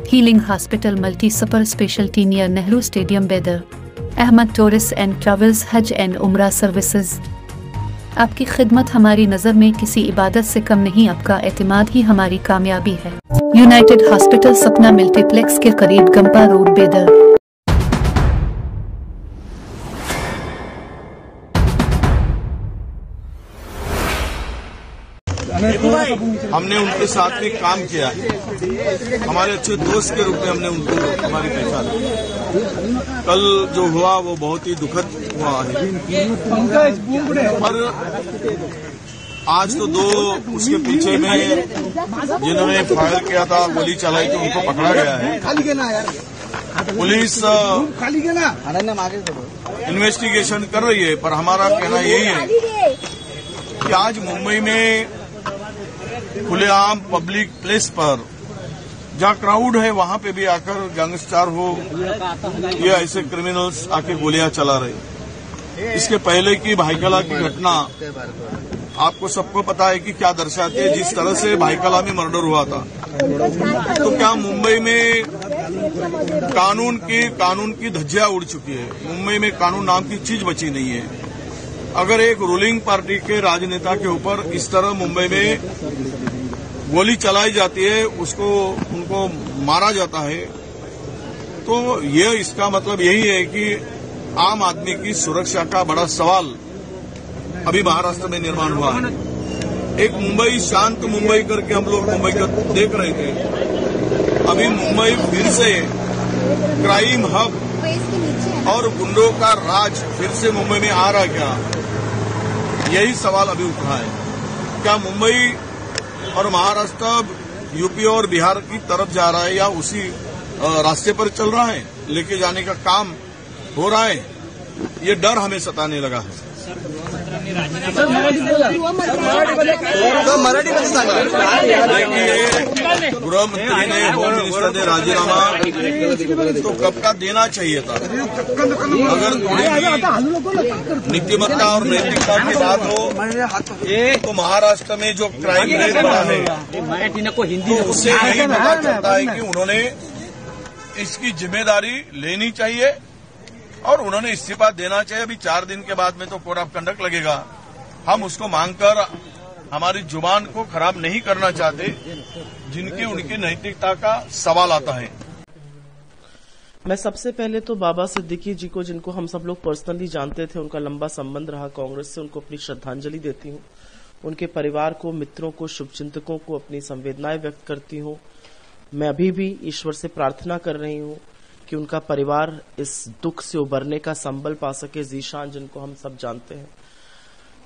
Healing hospital multi super speciality near Nehru stadium बेदर। Ahmad tourist and travels हज and उम्रा services. आपकी खिदमत हमारी नज़र में किसी इबादत से कम नहीं, आपका एतमाद ही हमारी कामयाबी है। यूनाइटेड हॉस्पिटल सपना मल्टीप्लेक्स के करीब गंपा रोड बेदर। हमने उनके साथ में काम किया है, हमारे अच्छे दोस्त के रूप में हमने उनको हमारी पहचान। कल जो हुआ वो बहुत ही दुखद हुआ है, पर आज तो दो उसके पीछे में जिन्होंने फायर किया था, गोली चलाई थी, उनको पकड़ा गया है। पुलिस इन्वेस्टिगेशन कर रही है, पर हमारा कहना यही है कि आज मुंबई में खुलेआम पब्लिक प्लेस पर जहां क्राउड है वहां पे भी आकर गैंगस्टर हो या ऐसे क्रिमिनल्स आके गोलियां चला रहे। इसके पहले की भाईकला की घटना आपको सबको पता है कि क्या दर्शाती है। जिस तरह से भाईकला में मर्डर हुआ था, तो क्या मुंबई में कानून की धज्जियां उड़ चुकी है। मुंबई में कानून नाम की चीज बची नहीं है। अगर एक रूलिंग पार्टी के राजनेता के ऊपर इस तरह मुंबई में गोली चलाई जाती है, उनको मारा जाता है, तो ये इसका मतलब यही है कि आम आदमी की सुरक्षा का बड़ा सवाल अभी महाराष्ट्र में निर्माण हुआ है। एक मुंबई शांत मुंबई करके हम लोग मुंबई को देख रहे थे, अभी मुंबई फिर से क्राइम हब और गुंडों का राज फिर से मुंबई में आ रहा क्या? यही सवाल अभी उठ रहा है। क्या मुंबई और महाराष्ट्र यूपी और बिहार की तरफ जा रहा है या उसी रास्ते पर चल रहा है? लेके जाने का काम हो रहा है, ये डर हमें सताने लगा है। गृह मंत्री ने, होम मिनिस्टर ने राजीनामा तो कब का देना चाहिए था। अगर थोड़ी नीतिमत्ता और नैतिकता की बात हो तो महाराष्ट्र में जो क्राइम रेट बढ़ा है तो उससे यही पता चलता है कि उन्होंने इसकी जिम्मेदारी लेनी चाहिए और उन्होंने इस्तीफा देना चाहिए। अभी 4 दिन के बाद में तो कोड ऑफ कंडक्ट लगेगा। हम उसको मांगकर हमारी जुबान को खराब नहीं करना चाहते, जिनकी उनकी नैतिकता का सवाल आता है। मैं सबसे पहले तो बाबा सिद्दीकी जी को, जिनको हम सब लोग पर्सनली जानते थे, उनका लंबा संबंध रहा कांग्रेस से, उनको अपनी श्रद्धांजलि देती हूँ। उनके परिवार को, मित्रों को, शुभचिंतकों को अपनी संवेदनाएं व्यक्त करती हूँ। मैं अभी भी ईश्वर से प्रार्थना कर रही हूँ कि उनका परिवार इस दुख से उबरने का संबल पा सके, जीशान जिनको हम सब जानते हैं।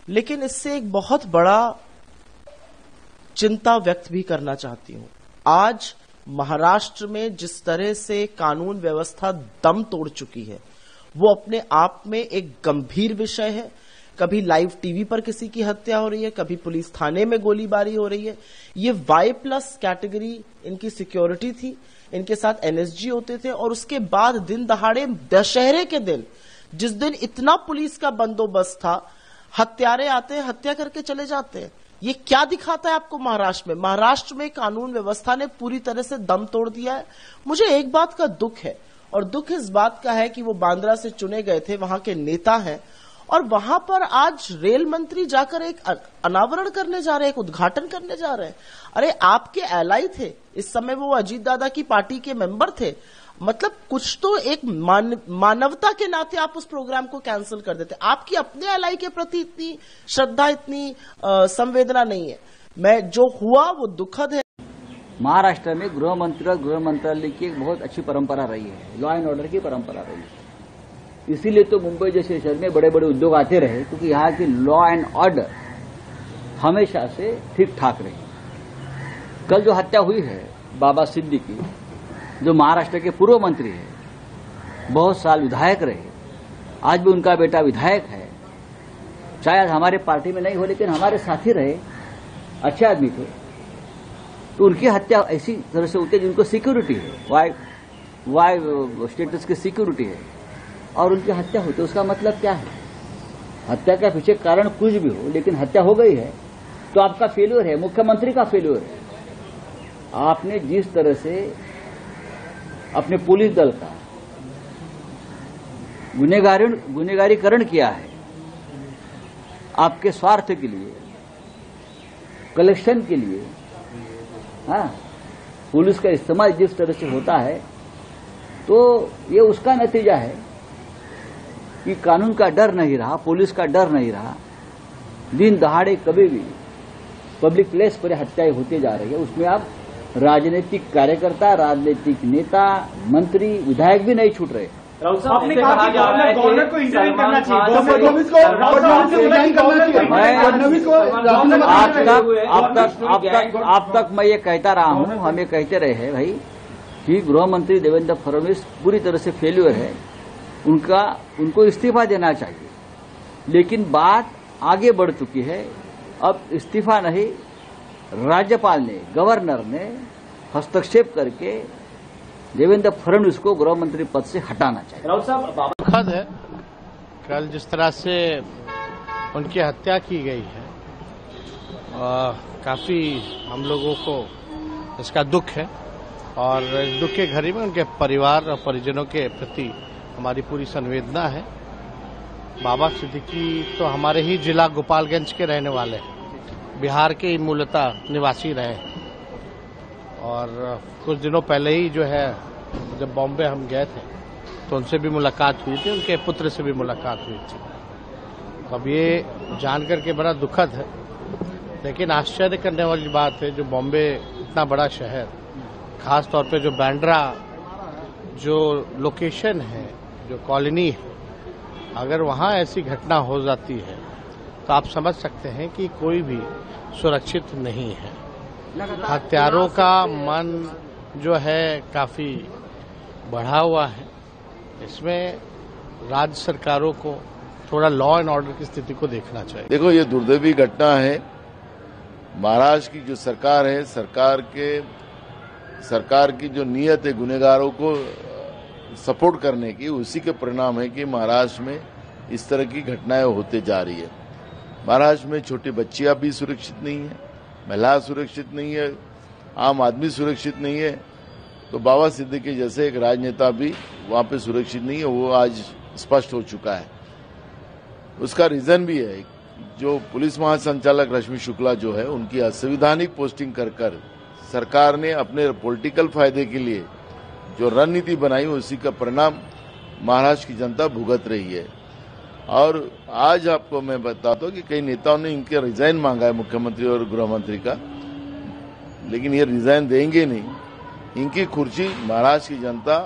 लेकिन इससे एक बहुत बड़ा चिंता व्यक्त भी करना चाहती हूं। आज महाराष्ट्र में जिस तरह से कानून व्यवस्था दम तोड़ चुकी है, वो अपने आप में एक गंभीर विषय है। कभी लाइव टीवी पर किसी की हत्या हो रही है, कभी पुलिस थाने में गोलीबारी हो रही है। ये Y+ कैटेगरी इनकी सिक्योरिटी थी, इनके साथ NSG होते थे, और उसके बाद दिन दहाड़े दशहरे के दिन, जिस दिन इतना पुलिस का बंदोबस्त था, हत्यारे आते हैं, हत्या करके चले जाते हैं। ये क्या दिखाता है आपको महाराष्ट्र में? महाराष्ट्र में कानून व्यवस्था ने पूरी तरह से दम तोड़ दिया है। मुझे एक बात का दुख है, और दुख इस बात का है कि वो बांद्रा से चुने गए थे, वहां के नेता हैं, और वहां पर आज रेल मंत्री जाकर एक अनावरण करने जा रहे हैं, एक उद्घाटन करने जा रहे हैं। अरे आपके एलाई थे, इस समय वो अजीत दादा की पार्टी के मेंबर थे। मतलब कुछ तो एक मानवता के नाते आप उस प्रोग्राम को कैंसिल कर देते। आपकी अपने एलाई के प्रति इतनी श्रद्धा, इतनी संवेदना नहीं है। मैं जो हुआ वो दुखद है। महाराष्ट्र में गृह मंत्री और गृह मंत्रालय की एक बहुत अच्छी परंपरा रही है, लॉ एंड ऑर्डर की परंपरा रही है। इसीलिए तो मुंबई जैसे शहर में बड़े बड़े उद्योग आते रहे, क्योंकि यहाँ की लॉ एंड ऑर्डर हमेशा से ठीक ठाक रही। कल जो हत्या हुई है बाबा सिद्दीकी, जो महाराष्ट्र के पूर्व मंत्री है, बहुत साल विधायक रहे, आज भी उनका बेटा विधायक है, शायद हमारे पार्टी में नहीं हो लेकिन हमारे साथी रहे, अच्छे आदमी थे, तो उनकी हत्या ऐसी तरह से होती है जिनको सिक्योरिटी है, वाई स्टेटस की सिक्योरिटी है, और उनकी हत्या होती है। उसका मतलब क्या है? हत्या का पीछे कारण कुछ भी हो, लेकिन हत्या हो गई है तो आपका फेल्योर है, मुख्यमंत्री का फेल्योर है। आपने जिस तरह से अपने पुलिस दल का गुनहगारीकरण किया है आपके स्वार्थ के लिए, कलेक्शन के लिए। हाँ, पुलिस का इस्तेमाल जिस तरह से होता है तो ये उसका नतीजा है कि कानून का डर नहीं रहा, पुलिस का डर नहीं रहा। दिन दहाड़े कभी भी पब्लिक प्लेस पर हत्याएं होती जा रही है। उसमें आप राजनीतिक कार्यकर्ता, राजनीतिक नेता, मंत्री, विधायक भी नहीं छूट रहे। आपने कहा कि गवर्नर को इंटरव्यू करना चाहिए, आप तक मैं ये कहता रहा हूं, हम ये कहते रहे हैं भाई कि गृह मंत्री देवेंद्र फडणवीस पूरी तरह से फेल्यूर है, उनको इस्तीफा देना चाहिए। लेकिन बात आगे बढ़ चुकी है, अब इस्तीफा नहीं, राज्यपाल ने, गवर्नर ने हस्तक्षेप करके देवेंद्र फडणवीस को गृह मंत्री पद से हटाना चाहिए। राउत साहब, दुखद है कल जिस तरह से उनकी हत्या की गई है, काफी हम लोगों को इसका दुख है और इस दुख के घड़ी में उनके परिवार और परिजनों के प्रति हमारी पूरी संवेदना है। बाबा सिद्दीकी तो हमारे ही जिला गोपालगंज के रहने वाले हैं, बिहार के ही मूलतः निवासी रहे और कुछ दिनों पहले ही जो है जब बॉम्बे हम गए थे तो उनसे भी मुलाकात हुई थी, उनके पुत्र से भी मुलाकात हुई थी। अब ये जानकर के बड़ा दुखद है, लेकिन आश्चर्य करने वाली बात है जो बॉम्बे इतना बड़ा शहर, खास तौर पे जो बांद्रा जो लोकेशन है, जो कॉलोनी है, अगर वहाँ ऐसी घटना हो जाती है तो आप समझ सकते हैं कि कोई भी सुरक्षित नहीं है। हत्यारों का मन जो है काफी बढ़ा हुआ है। इसमें राज्य सरकारों को थोड़ा लॉ एंड ऑर्डर की स्थिति को देखना चाहिए। देखो, ये दुर्दैवी घटना है। महाराष्ट्र की जो सरकार है, सरकार की जो नीयत है गुनहगारों को सपोर्ट करने की, उसी के परिणाम है कि महाराष्ट्र में इस तरह की घटनाएं होते जा रही है। महाराष्ट्र में छोटी बच्चियां भी सुरक्षित नहीं है, महिला सुरक्षित नहीं है, आम आदमी सुरक्षित नहीं है, तो बाबा सिद्दीकी जैसे एक राजनेता भी वहां पे सुरक्षित नहीं है। वो आज स्पष्ट हो चुका है। उसका रीजन भी है, जो पुलिस महासंचालक रश्मि शुक्ला जो है, उनकी असंवैधानिक पोस्टिंग कर सरकार ने अपने पॉलिटिकल फायदे के लिए जो रणनीति बनाई, उसी का परिणाम महाराष्ट्र की जनता भुगत रही है। और आज आपको मैं बताता हूं कि कई नेताओं ने इनके रिजाइन मांगा है, मुख्यमंत्री और गृह मंत्री का, लेकिन ये रिजाइन देंगे नहीं। इनकी कुर्सी महाराष्ट्र की जनता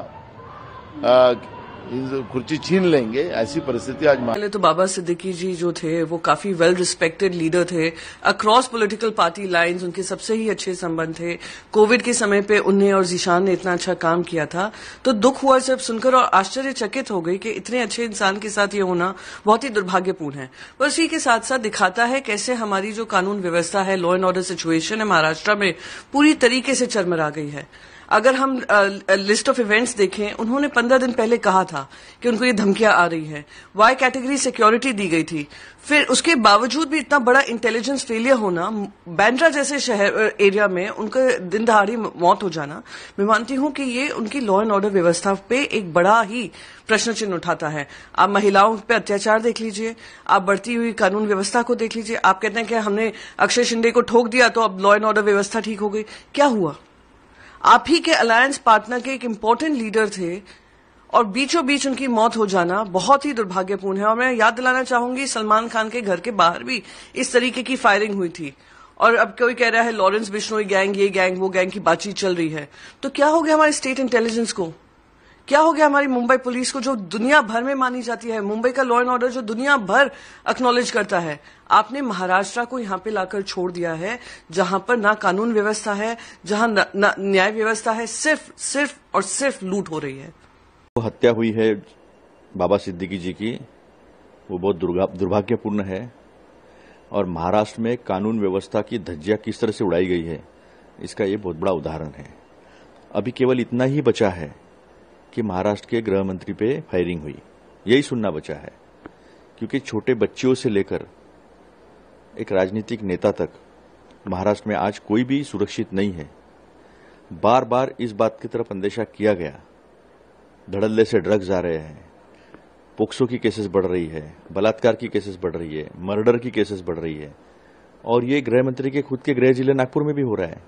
कुर्सी छीन लेंगे, ऐसी परिस्थिति आज। पहले तो बाबा सिद्दीकी जी जो थे वो काफी वेल रिस्पेक्टेड लीडर थे, अक्रॉस पॉलिटिकल पार्टी लाइंस उनके सबसे ही अच्छे संबंध थे। कोविड के समय पे उन्हें और जीशान ने इतना अच्छा काम किया था, तो दुख हुआ सब सुनकर और आश्चर्यचकित हो गई कि इतने अच्छे इंसान के साथ ये होना बहुत ही दुर्भाग्यपूर्ण है। पर इसी के साथ साथ दिखाता है कैसे हमारी जो कानून व्यवस्था है, लॉ एंड ऑर्डर सिचुएशन है महाराष्ट्र में पूरी तरीके से चरमरा गई है। अगर हम लिस्ट ऑफ इवेंट्स देखें, उन्होंने 15 दिन पहले कहा था कि उनको ये धमकियां आ रही हैं, वाई कैटेगरी सिक्योरिटी दी गई थी। फिर उसके बावजूद भी इतना बड़ा इंटेलिजेंस फेलियर होना, बांद्रा जैसे शहर एरिया में उनका दिन दहाड़ी मौत हो जाना, मैं मानती हूं कि ये उनकी लॉ एंड ऑर्डर व्यवस्था पे एक बड़ा ही प्रश्न चिन्ह उठाता है। आप महिलाओं पे अत्याचार देख लीजिए, आप बढ़ती हुई कानून व्यवस्था को देख लीजिए। आप कहते हैं कि हमने अक्षय शिंदे को ठोक दिया तो अब लॉ एंड ऑर्डर व्यवस्था ठीक हो गई। क्या हुआ? आप ही के अलायंस पार्टनर के एक इम्पोर्टेंट लीडर थे और बीचों बीच उनकी मौत हो जाना बहुत ही दुर्भाग्यपूर्ण है। और मैं याद दिलाना चाहूंगी, सलमान खान के घर के बाहर भी इस तरीके की फायरिंग हुई थी। और अब कोई कह रहा है लॉरेंस बिश्नोई गैंग, ये गैंग, वो गैंग की बातचीत चल रही है। तो क्या हो गया हमारे स्टेट इंटेलिजेंस को? क्या हो गया हमारी मुंबई पुलिस को, जो दुनिया भर में मानी जाती है, मुंबई का लॉ एंड ऑर्डर जो दुनिया भर एक्नॉलेज करता है? आपने महाराष्ट्र को यहां पे लाकर छोड़ दिया है, जहां पर ना कानून व्यवस्था है, जहां ना न्याय व्यवस्था है, सिर्फ और सिर्फ लूट हो रही है। वो हत्या हुई है बाबा सिद्दीकी जी की, वो बहुत दुर्भाग्यपूर्ण है। और महाराष्ट्र में कानून व्यवस्था की धज्जियां किस तरह से उड़ाई गई है, इसका ये बहुत बड़ा उदाहरण है। अभी केवल इतना ही बचा है कि महाराष्ट्र के गृह मंत्री पे फायरिंग हुई, यही सुनना बचा है। क्योंकि छोटे बच्चियों से लेकर एक राजनीतिक नेता तक महाराष्ट्र में आज कोई भी सुरक्षित नहीं है। बार बार इस बात की तरफ अंदेशा किया गया धड़ल्ले से ड्रग्स आ रहे हैं, पोक्सो की केसेस बढ़ रही है, बलात्कार की केसेस बढ़ रही है, मर्डर की केसेस बढ़ रही है, और ये गृह मंत्री के खुद के गृह जिले नागपुर में भी हो रहा है।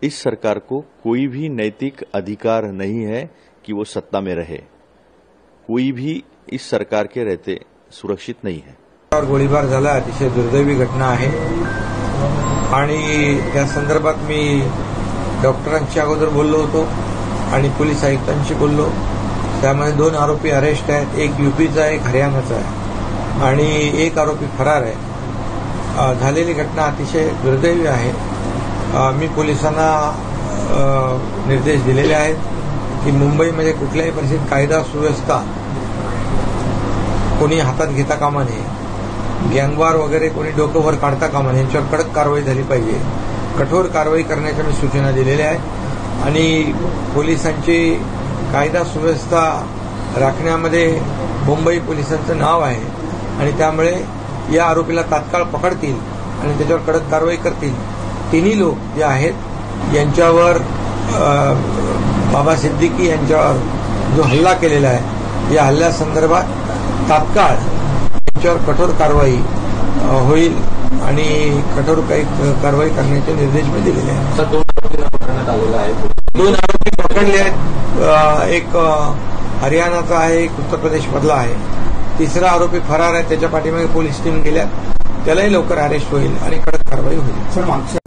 इस सरकार को कोई भी नैतिक अधिकार नहीं है कि वो सत्ता में रहे। कोई भी इस सरकार के रहते सुरक्षित नहीं है। और गोळीबार झाला, अतिशय दुर्दैवी घटना आहे आणि त्या संदर्भात मी डॉक्टरांशी अगोदर बोललो होतो आणि पोलीस आयुक्तांशी बोललो। त्यामध्ये 2 आरोपी अरेस्ट आहेत, एक यूपीचा एक हरियाणाचा आहे आणि एक आरोपी फरार आहे। झालेली घटना अतिशय दुर्दैवी आहे। मी पोलिसांना निर्देश दिलेले आहेत की मुंबईमध्ये कुठल्याही परिस्थितीत कायदा सुव्यवस्था कोणी हातात घेता कामा नये, गँगवार वगैरे कोणी डोकं वर काढता कामा नये, यांच्यावर कडक कारवाई झाली पाहिजे। कठोर कारवाई करण्याच्या मी सूचना दिलेल्या आहेत आणि पोलिसांची कायदा सुव्यवस्था राखण्यामध्ये मुंबई पोलिसांचं नाव आहे आणि त्यामुळे या आरोपीला तात्काळ पकडतील आणि त्याच्यावर कडक कारवाई करतील। तिन्ही लोक जे आहेत यांच्यावर बाबा सिद्दीकी यांच्यावर जो हल्ला केलेला आहे या हल्ल्यासंदर्भात तात्काळ यांच्यावर कठोर कारवाई होईल आणि कठोर कारवाई करण्याचे निर्देश मी दिलेले आहेत। 2 आरोपी पकडले आहेत, एक हरियाणाचा आहे, एक उत्तर प्रदेश मधला आहे, तिसरा आरोपी फरार आहे, त्याच्या पाठीमागे पोलीस टीम गेल्या, त्यालाही लवकर अरेस्ट होईल आणि कडक कारवाई होईल।